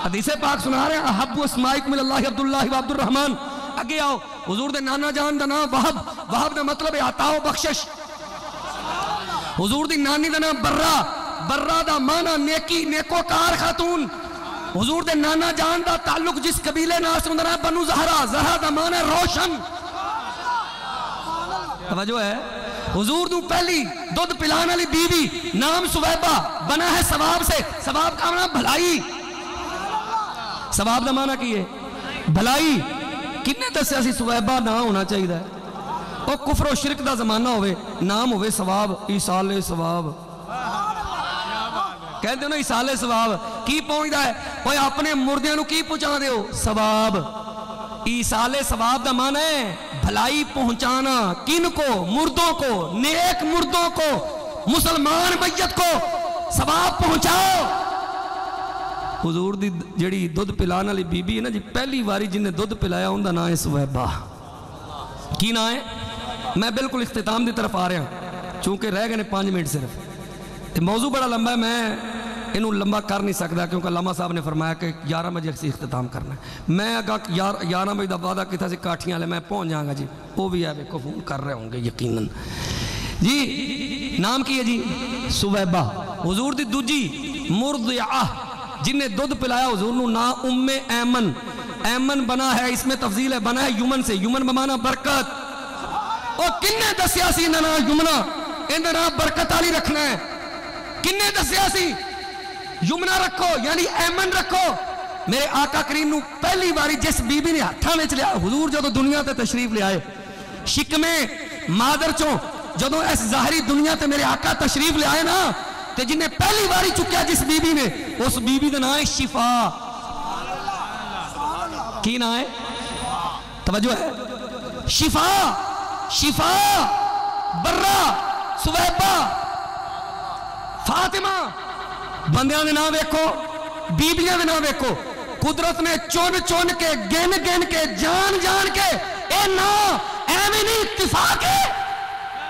حدیث پاک سنا رہے ہیں احب اسمائکم اللہ عبداللہ و عبد الرحمن۔ اگے آؤ، حضور دے نانا جان دا نام وہب، وہب دا مطلب ہے عطا و بخشش۔ حضور دی نانی دا نام برہ، برہ دا معنی نیکی، نیکوکار خاتون۔ حضور دے نانا جان دا تعلق جس قبیلے نال سے اندر بنو زہرہ، زہرہ دا معنی روشن۔ توجہ ہے؟ حضور دوں پہلی دودھ پلانے والی بیوی نام سویبہ، بنا ہے ثواب سے، ثواب کا معنی بھلائی، ثواب دا معنی کی ہے بھلائی۔ کنے دسیا سی سویبہ نہ ہونا چاہیے؟ او کفر و شرک دا زمانہ ہوئے، نام ہوئے ثواب، ایصال ثواب، کہتے ہو نا ایصال ثواب کی پہنچ دا ہے؟ وہ اپنے مردیاں نو کی پہنچا دے ہو؟ ثواب۔ ایصال ثواب دا معنی ہے بھلائی پہنچانا، کن کو؟ مردوں کو، نیک مردوں کو، مسلمان میت کو ثواب پہنچاؤ۔ حضور دی جڑی دودھ پلان والی بی بی ہے نا جی، پہلی واری جن نے دودھ پلایا ان دا نام ہے سویبہ۔ کی نام ہے؟ میں بالکل اختتام دی طرف آ رہا ہوں چونکہ رہ گئے 5 منٹ صرف، موضوع بڑا لمبا ہے، میں انہوں لمبا کر نہیں سکتا کیونکہ علامہ صاحب نے فرمایا کہ 11 بجے سے اختتام کرنا ہے۔ میں اگر 11 بجے دا وعدہ کیتا سے کاٹھیاں لے میں پہنچ جاؤں گا جی، وہ بھی ہے کو فون کر رہے ہوں گے یقیناً جی۔ نام کی ہے جی؟ سویبہ۔ حضور دی دوجی مرضعہ جن نے دودھ پلایا حضور نو نام ام ایمن، ایمن بنا ہے اس میں تفضیل ہے، بنا ہے یمن سے، یمن بمانا برکت۔ اور کنے دسیا سی انہاں نام یمنا، انہاں نام برکت والی رکھنا ہے؟ کنے دسیا سی یمنا رکھو یعنی ایمن رکھو؟ میرے آقا کریم نو پہلی باری جس بی بی نے ہتھاں وچ لیا، حضور جدوں دنیا تے تشریف لے آئے، شکمے مادر چوں جدوں اس ظاہری دنیا تے میرے آقا تشریف لے آئے نا تے جنہیں پہلی باری چکیا جس بی بی نے اس بی بی دا نام ہے شفا. کی نام ہے؟ توجہ ہے. شفا شفا برا سویبہ فاطمہ. بندیاں دے نام ویکھو بیبیاں دے نام ویکھو. قدرت نے چون چون کے گن گن کے جان جان کے اے نام ایویں نہیں اتفاق ہے.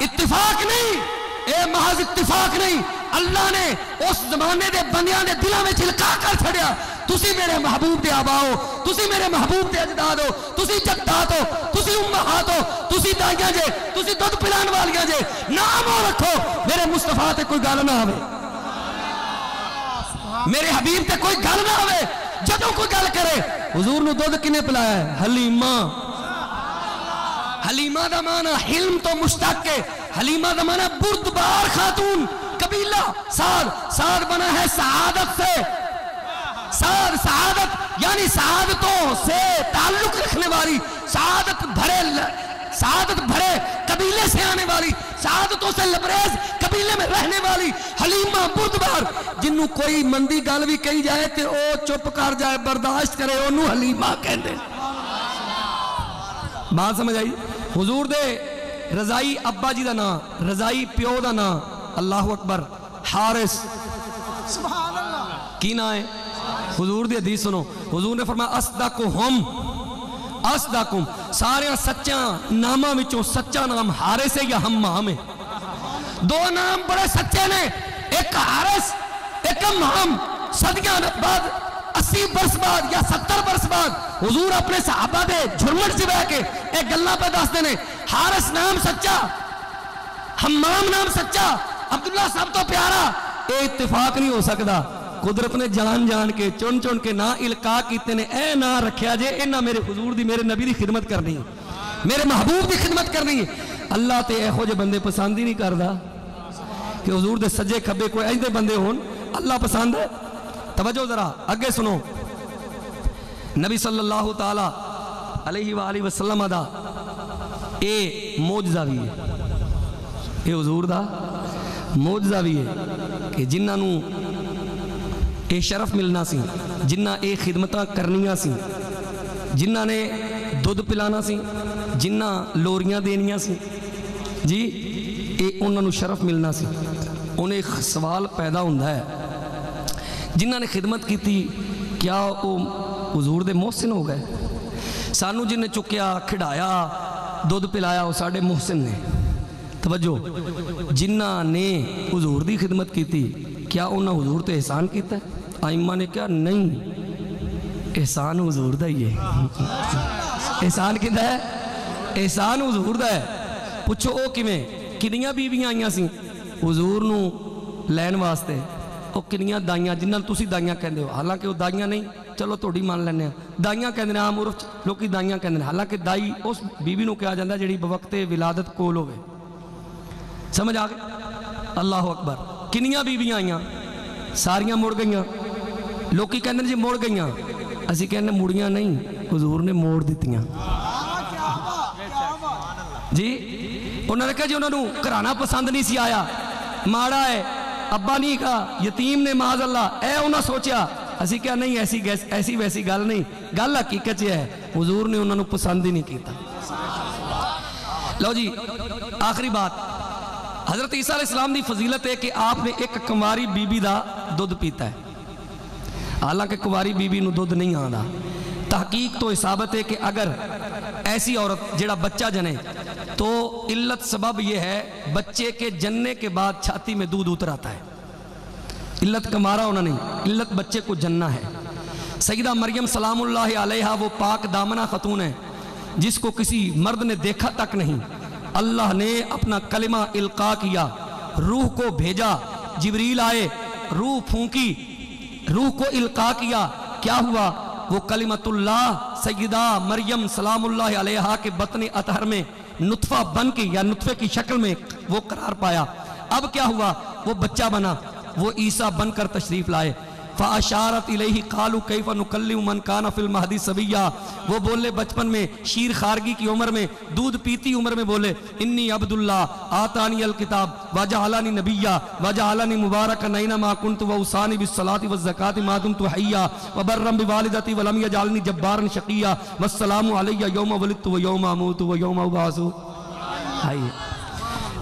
اتفاق نہیں اے محض اتفاق نہیں. اللہ نے اس زمانے دے بندیاں دے دلوں میں چھلکا کر چھڑیا تسی میرے محبوب دے آبا ہو, تسی میرے محبوب دے اجداد ہو, تسی جدات ہو, تسی امہات ہو, تسی دائیاں جے, تسی دودھ پلان والیاں جے. نام ہو رکھو میرے مصطفیٰ تے کوئی گل نہ آوے, میرے حبیب تے کوئی گل نہ آوے. جدوں کوئی گل کرے حضور نو دودھ کنے پلایا ہے؟ حلیمہ. حلیمہ دا معنی حلم تو مشتق ہے. حلیمہ دا معنی بردبار خاتون. قبیلہ سعد, سعد بنا ہے سعادت سے. سعد سعادت یعنی سعادتوں سے تعلق رکھنے والی, سعادت بھرے قبیلے سے آنے والی, سعادتوں سے لبریز قبیلے میں رہنے والی. حلیمہ بردبار جنہوں کوئی مندی گل بھی کہی جائے تے او چپ کر جائے برداشت کرے انہوں حلیمہ کہندے. بات سمجھ آئی؟ حضور دے رضائی ابا جی دا نام, رضائی پیو دا نام اللہ اکبر حارث. سبحان اللہ. کی نام ہے؟ حضور دی حدیث سنو. حضور نے فرمایا اصدقہم, اصدقہم سارے سچا نامہ وچوں سچا نام حارث ہے یا ہمام ہے. دو نام بڑے سچے نے, ایک حارث ایک ہمام. صدیاں بعد 80 برس بعد یا 70 برس بعد حضور اپنے صحابہ دے جھرمٹ سے بہ کے ایک گلہ پہ دستے نے حارث نام سچا, ہمام نام سچا, عبداللہ سب تو پیارا. اے اتفاق نہیں ہو سکتا. قدرت نے جان جان کے چن چن کے نہ القاء کیتے نے. اے نہ رکھیا جے اے نہ میرے حضور دی میرے نبی دی خدمت کرنی ہے, میرے محبوب دی خدمت کرنی ہے. اللہ تے اے ہو جے بندے پسند ہی نہیں کردا کہ حضور دے سجے کھبے کوئی ایسے بندے ہون. اللہ پسند ہے. توجہ ذرا اگے سنو. نبی صلی اللہ تعالی علیہ وآلہ وسلم دا اے معجزہ بھی ہے, اے حضور دا معجزہ بھی ہے کہ جنہاں نو اے شرف ملنا سی, جنہاں اے خدمتاں کرنیاں سی, جنہاں نے دودھ پلانا سی, جنہاں لوریاں دینیاں سی جی, اے انہاں نو شرف ملنا سی. انہیں ایک سوال پیدا ہوندہ ہے جنہاں نے خدمت کی تھی کیا وہ حضور دے محسن ہو گئے؟ سانو جن نے چکیا کھڑایا دودھ پلایا وہ ساڑھے محسن نے. توجہ جنہاں نے حضور دی خدمت کی تھی کیا انہاں حضور تے احسان کیتا ہے؟ آئمہ نے کیا نہیں, احسان حضور دا ہی ہے. احسان کیتا ہے؟ احسان حضور دا ہے. پوچھو او کیویں کنیاں بیویاں آئیاں سی حضور نو لین واسطے, او کنیاں دائیاں جنہاں تسی دائیاں کہندے ہو, حالانکہ وہ دائیاں نہیں, چلو توڑی مان لینے ہیں دائیاں کہندے ہیں. عام عرف لوکی دائیاں کہندے ہیں, حالانکہ دائی اس بیوی نو کہا جاندہ جڑی بوقت ولادت کول ہوئے. سمجھ آگے؟ اللہ اکبر. کنیاں بیویاں آئیاں ساریاں مڑ گئیاں. لوکی کہندے ہیں جی مڑ گئیاں, اسی کہندے مڑیاں نہیں, حضور نے موڑ دیتیاں جی. انہوں نے کہا جی انہوں نے کرانا پسند نہیں سی آیا, ماڑا ہے, ابا نہیں کہا, یتیم نے معاذ اللہ, اے انہوں سوچیا. اسی کہا نہیں ایسی ویسی گل نہیں, گل حقیقت یہ ہے حضور نے انہوں نے پسند ہی نہیں کیتا. لو جی آخری بات, حضرت عیسیٰ علیہ السلام دی فضیلت ہے کہ آپ نے ایک کنواری بی بی دا دودھ پیتا ہے, حالانکہ کنواری بی بی نو دودھ نہیں آندا. تحقیق تو ثابت ہے کہ اگر ایسی عورت جڑا بچہ جنے تو علت سبب یہ ہے بچے کے جننے کے بعد چھاتی میں دودھ اتر آتا ہے. علت کمارا ہونا نہیں, علت بچے کو جننا ہے. سیدہ مریم سلام اللہ علیہا وہ پاک دامنہ خاتون ہے جس کو کسی مرد نے دیکھا تک نہیں. اللہ نے اپنا کلمہ القاء کیا, روح کو بھیجا, جبریل آئے, روح پھونکی, روح کو القاء کیا. کیا ہوا؟ وہ کلمت اللہ سیدہ مریم سلام اللہ علیہا کے بطن اطہر میں نطفہ بن کے یا نطفے کی شکل میں وہ قرار پایا. اب کیا ہوا؟ وہ بچہ بنا, وہ عیسیٰ بن کر تشریف لائے. فَأَشَارَتْ إِلَيْهِ قَالُوا كَيْفَ نُكَلِّمُ مَنْ كَانَ فِي الْمَهْدِ صَبِيًّا، وہ بولے بچپن میں شیر خارگی کی عمر میں دودھ پیتی عمر میں بولے انی عبداللہ آتانی الکتاب وجعلنی نبیّا وجعلنی مبارکا اینما کنت واوصانی بالصلاۃ والزکاۃ ما دمت حیا وبرا بوالدتی ولم یجعلنی جبارا شقیا والسلام علی یوم ولدت ویوم اموت ویوم ابعث۔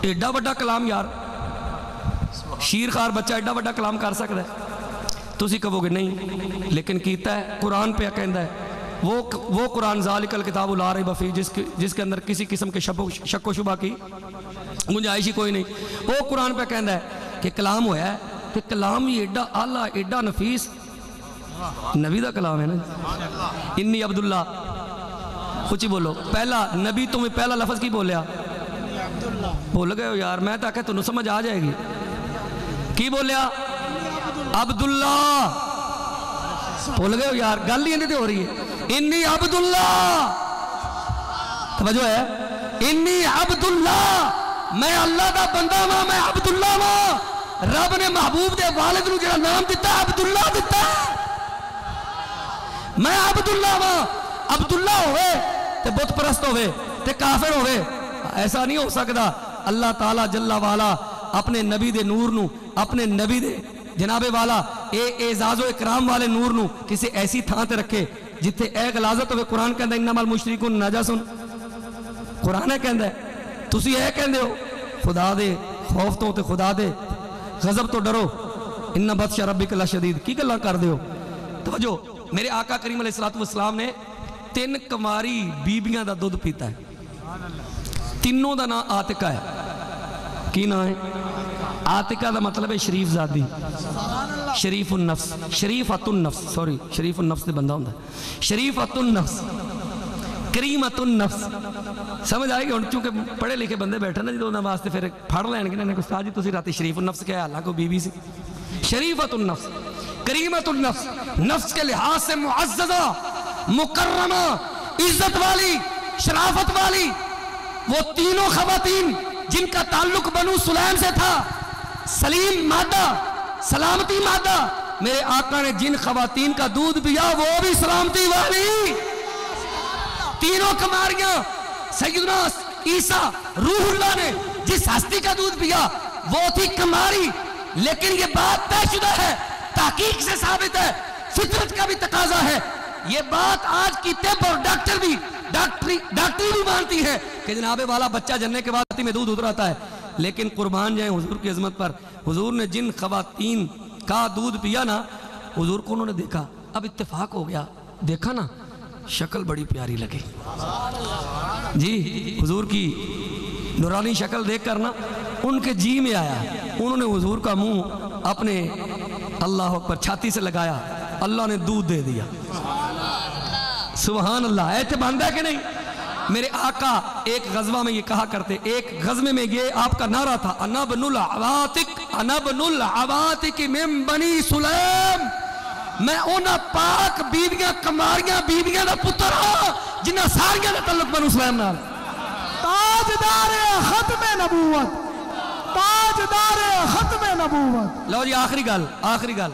ایڈا بڑا کلام یار، شیر خار بچہ ایڈا بڑا کلام کر سکتا ہے؟ تسی کہو گے نہیں، لیکن کیتا ہے، قرآن پہ کہندا ہے وہ قرآن ذالک الکتاب لا ریب فیہ جس کے اندر کسی قسم کے شک و شبہ کی گنجائش ہی کوئی نہیں، وہ قرآن پہ کہندا ہے کہ کلام ہویا ہے، کہ کلام یہ ایڈا اعلیٰ ایڈا نفیس نبی دا کلام ہے نا۔ انی عبداللہ، کچھ بولو، پہلا نبی تمہیں پہلا لفظ کی بولیا؟ بول گئے ہو یار، میں تاکہ تنہوں سمجھ آ جائے گی کی بولیا؟ عبداللہ، بول گئے ہو یار، گل ہی اندھے ہو رہی ہے۔ انی عبداللہ، توجہ ہے، انی عبداللہ، میں اللہ دا بندہ ماں، میں عبداللہ ماں۔ رب نے محبوب دے والد نو جڑا نام دیتا ہے عبداللہ دیتا ہے، میں عبداللہ ماں۔ عبداللہ ہوئے تے بت پرست ہوئے تے کافر ہوئے، ایسا نہیں ہو سکتا۔ اللہ تعالیٰ جل والا اپنے نبی دے نور نو، اپنے نبی دے جناب والا اعزاز و اکرام والے نور نو کسی ایسی تھان تے رکھے جتھے اے غلاظت ہوئے۔ قرآن کہندہ انما المشرکون نجس، قرآن ہے کہندہ ہے، تسی اے کہندے ہو خدا دے خوف تو تے خدا دے غضب تو ڈرو، ان بطش ربک لشدید، کی گلاں کر دے ہو؟ توجہ، میرے آقا کریم علیہ السلام نے 3 کماری بیبیاں دا دودھ پیتا ہے، تینوں دا نام آتکہ ہے۔ کی نام ہے؟ آتکہ دا مطلب ہے شریف زادی، شریف النفس، شریفت النفس، سوری شریف النفس دے بندہ ہوندہ ہے، شریفت النفس، کریمت النفس، سمجھ آئے گی؟ چونکہ پڑھے لکھے بندے بیٹھے نا جدوں واسطے پھر پڑھ لین گے، استاد جی تسی راتی شریف النفس کیا ہے؟ اللہ کو بی بی سی، شریفت النفس، کریمت النفس، نفس کے لحاظ سے معززہ، مکرمہ، عزت والی، شرافت والی، وہ تینوں خواتین جن کا تعلق بنو سلیم سے تھا، سلیم مادہ، سلامتی مادہ، میرے آقا نے جن خواتین کا دودھ پیا وہ بھی سلامتی والی، تینوں کماریاں۔ سیدنا عیسیٰ روح اللہ نے جس ہستی کا دودھ پیا وہ تھی کماری، لیکن یہ بات طے شدہ ہے، تحقیق سے ثابت ہے، فطرت کا بھی تقاضا ہے، یہ بات آج کی طب اور ڈاکٹری بھی مانتی ہے کہ جناب والا بچہ جننے کے بعد میں دودھ اتراتا ہے، لیکن قربان جائیں حضور کی عظمت پر، حضور نے جن خواتین کا دودھ پیا نا، حضور کو انہوں نے دیکھا، اب اتفاق ہو گیا، دیکھا نا شکل بڑی پیاری لگی جی، حضور کی نورانی شکل دیکھ کر نا ان کے جی میں آیا، انہوں نے حضور کا منہ اپنے اللہ اکبر چھاتی سے لگایا، اللہ نے دودھ دے دیا۔ سبحان اللہ، ایسے باندھا ہے کہ نہیں؟ میرے آقا ایک غزوہ میں یہ کہا کرتے، ایک غزوے میں یہ آپ کا نعرہ تھا، انا بن العواتق، انا بن العواتق من بنی سلیم، میں اونا پاک بیویاں کماریاں بیویاں دا پتر ہاں جنہاں ساریاں دا تعلق بنو سلیم نال۔ تاجدار ختم نبوت، تاجدار ختم نبوت۔ لو جی آخری گل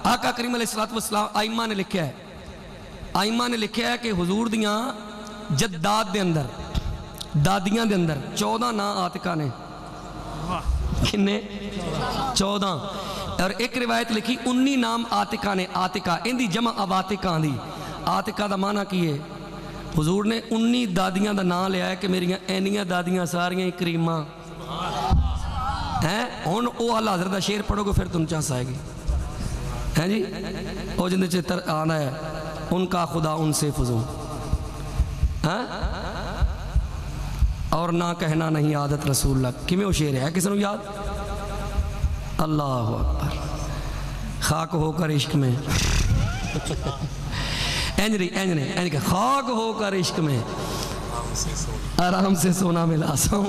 آقا کریم علیہ السلام آئمہ نے لکھیا ہے، آئمہ نے لکھیا ہے کہ حضور دیاں جداد دے اندر، دادیاں دے اندر 14 نا آتکہ نے، کنے 14، اور ایک روایت لکھی 19 نام آتکہ نے، آتکہ ان دی جمع عواتکہ دی، آتکہ دا معنی کی ہے؟ حضور نے 19 دادیاں دا نام لیا ہے کہ میریاں اینیاں دادیاں ساریاں کریمہ ہیں، ہون او اللہ حضرت دا شیر پڑھو گے پھر تم چاس آئے گی، ہیں جی؟ او جندے چتر آنا ہے ان کا خدا ان سے فضوں، اور نہ کہنا نہیں عادت رسول اللہ، کیوں وہ شیر ہے کسی نے یاد؟ اللہ اکبر، خاک ہو کر عشق میں اینج خاک ہو کر عشق میں آرام سے سونا ملا، سو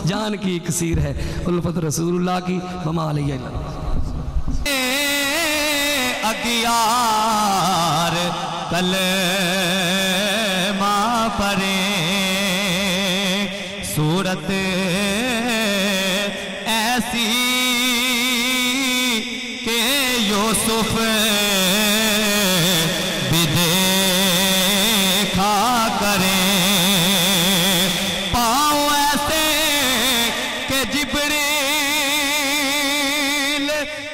جان کی اکسیر ہے الفت رسول اللہ کی، وما علیہ اگیار کلمہ پڑھیں، صورت ایسی کہ یوسف یوسف بھی دیکھا کریں پاؤں ایسے کہ جبریل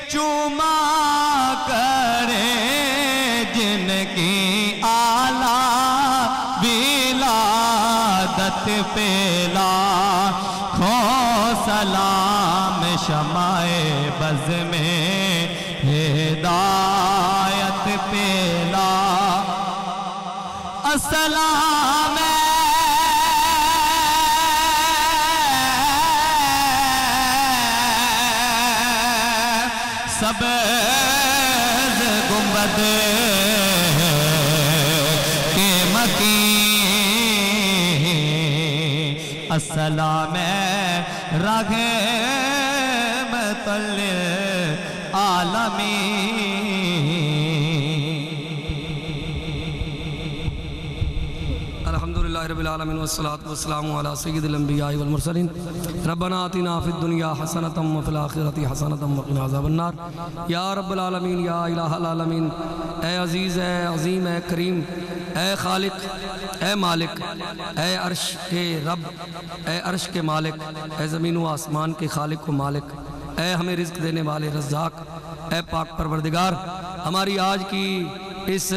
چوما کریں جن کی اعلیٰ ولادت پہ لاکھوں سلام شمع بز میں ہدایت پہ السلام سبز گنبد کے مکین السلام رحمت للعالمین الحمدللہ رب العالمین والصلاة والسلام علی سید الانبیاء والمرسلین ربنا آتنا فی الدنیا حسنة وفی الآخرة حسنة وقنا عذاب النار یا رب العالمین یا الہ العالمین اے عزیز اے عظیم اے کریم اے خالق اے مالک اے عرش کے رب اے عرش کے مالک اے زمین و آسمان کے خالق و مالک اے ہمیں رزق دینے والے رزاق اے پاک پروردگار ہماری آج کی اس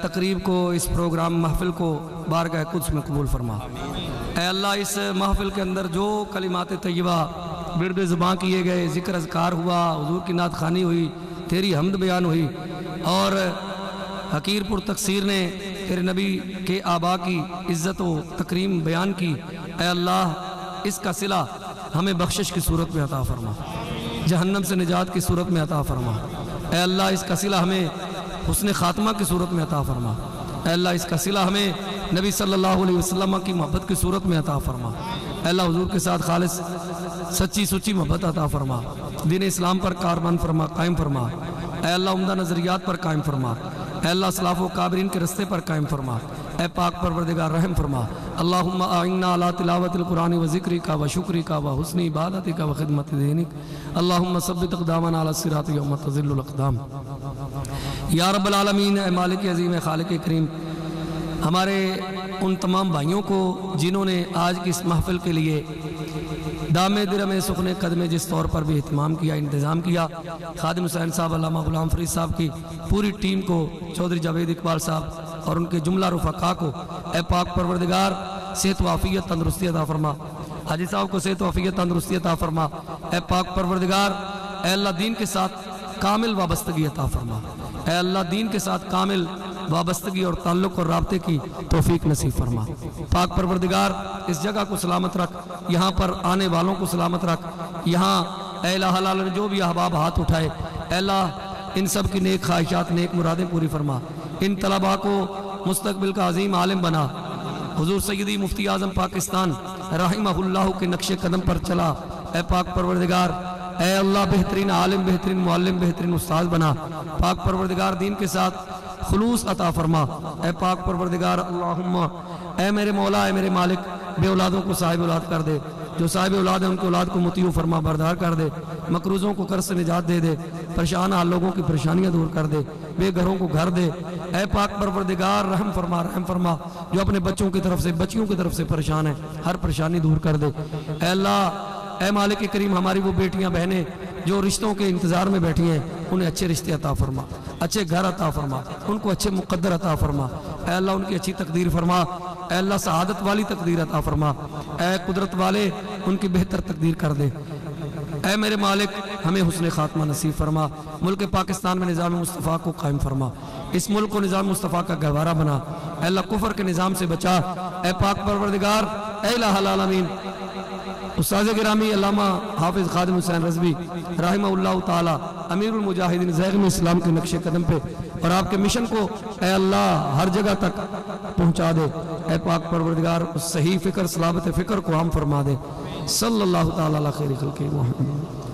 تقریب کو اس پروگرام محفل کو بارگاہ قدس میں قبول فرما اے اللہ اس محفل کے اندر جو کلمات طیبہ برد زباں کیے گئے ذکر اذکار ہوا حضور کی نعت خوانی ہوئی تیری حمد بیان ہوئی اور حقیر پر تقصیر نے تیرے نبی کے آبا کی عزت و تکریم بیان کی اے اللہ اس کا صلہ ہمیں بخشش کی صورت میں عطا فرما جہنم سے نجات کی صورت میں عطا فرما اے اللہ اس کا صلہ ہمیں حسن خاتمہ کی صورت میں عطا فرما اے اللہ اس کا صلہ ہمیں نبی صلی اللہ علیہ وسلم کی محبت کی صورت میں عطا فرما اے اللہ حضور کے ساتھ خالص سچی سچی محبت عطا فرما دین اسلام پر کاربند فرما قائم فرما اے اللہ عمدہ نظریات پر قائم فرما اے اللہ اسلاف و کابرین کے رستے پر قائم فرما اے پاک پروردگار رحم فرما اللہم اعنا علی تلاوت القرآن و ذکری کا و شکری کا و حسن عبادتی کا و خدمت دینک اللہم ثبت اقدامنا علی الصراط یوم تذل الاقدام یا رب العالمین اے مالک عظیم اے خالق کریم ہمارے ان تمام بھائیوں کو جنہوں نے آج کی اس محفل کے لیے دام درم سخن قدم جس طور پر بھی اہتمام کیا انتظام کیا خادم حسین صاحب علامہ غلام فرید صاحب کی پوری ٹیم کو چودھری جاوید اقبال صاحب اور ان کے جملہ رفقا کو اے پاک پروردگار صحت و عافیت تندرستی عطا فرما حاجی صاحب کو صحت و عافیت تندرستی عطا فرما اے پاک پروردگار اے اللہ دین کے ساتھ کامل وابستگی عطا فرما اے اللہ دین کے ساتھ کامل وابستگی اور تعلق اور رابطے کی توفیق نصیب فرما پاک پروردگار اس جگہ کو سلامت رکھ یہاں پر آنے والوں کو سلامت رکھ یہاں اے الہ العالمین جو بھی احباب ہاتھ اٹھائے اے اللہ ان سب کی نیک خواہشات نیک مرادیں پوری فرما ان طلباء کو مستقبل کا عظیم عالم بنا حضور سیدی مفتی اعظم پاکستان رحمہ اللہ کے نقش قدم پر چلا اے پاک پروردگار اے اللہ بہترین عالم بہترین معلم بہترین استاد بنا پاک پروردگار دین کے ساتھ خلوص عطا فرما اے پاک پروردگار اللہم اے میرے مولا اے میرے مالک بے اولادوں کو صاحب اولاد کر دے جو صاحب اولاد ہیں ان کو اولاد کو مطیع فرما بردار کر دے مقروضوں کو قرض سے نجات دے دے پریشان حال لوگوں کی پریشانیاں دور کر دے بے گھروں کو گھر دے اے پاک پروردگار رحم فرما جو اپنے بچوں کی طرف سے بچیوں کی طرف سے پریشان ہیں ہر پریشانی دور کر دے اے اللہ اے مالک کریم ہماری وہ بیٹیاں بہنیں جو رشتوں کے انتظار میں بیٹھی ہیں انہیں اچھے رشتے عطا فرما اچھے گھر عطا فرما ان کو اچھے مقدر عطا فرما اے اللہ ان کی اچھی تقدیر فرما اے اللہ سعادت والی تقدیر عطا فرما اے قدرت والے ان کی بہتر تقدیر کر دے اے میرے مالک ہمیں حسن خاتمہ نصیب فرما ملک پاکستان میں نظام مصطفیٰ کو قائم فرما اس ملک کو نظام مصطفیٰ کا گہوارہ بنا اے اللہ کفر کے نظام سے بچا اے پاک پروردگار اے الہ العالمین استاذ گرامی علامہ حافظ خادم حسین رضوی رحمہ اللہ تعالی امیر المجاہدین زیغم اسلام کے نقش قدم پہ اور آپ کے مشن کو اے اللہ ہر جگہ تک پہنچا دے اے پاک پروردگار اس صحیح فکر صلابت فکر کو عام فرما دے صلی اللہ تعالی علی خیر خلق محمد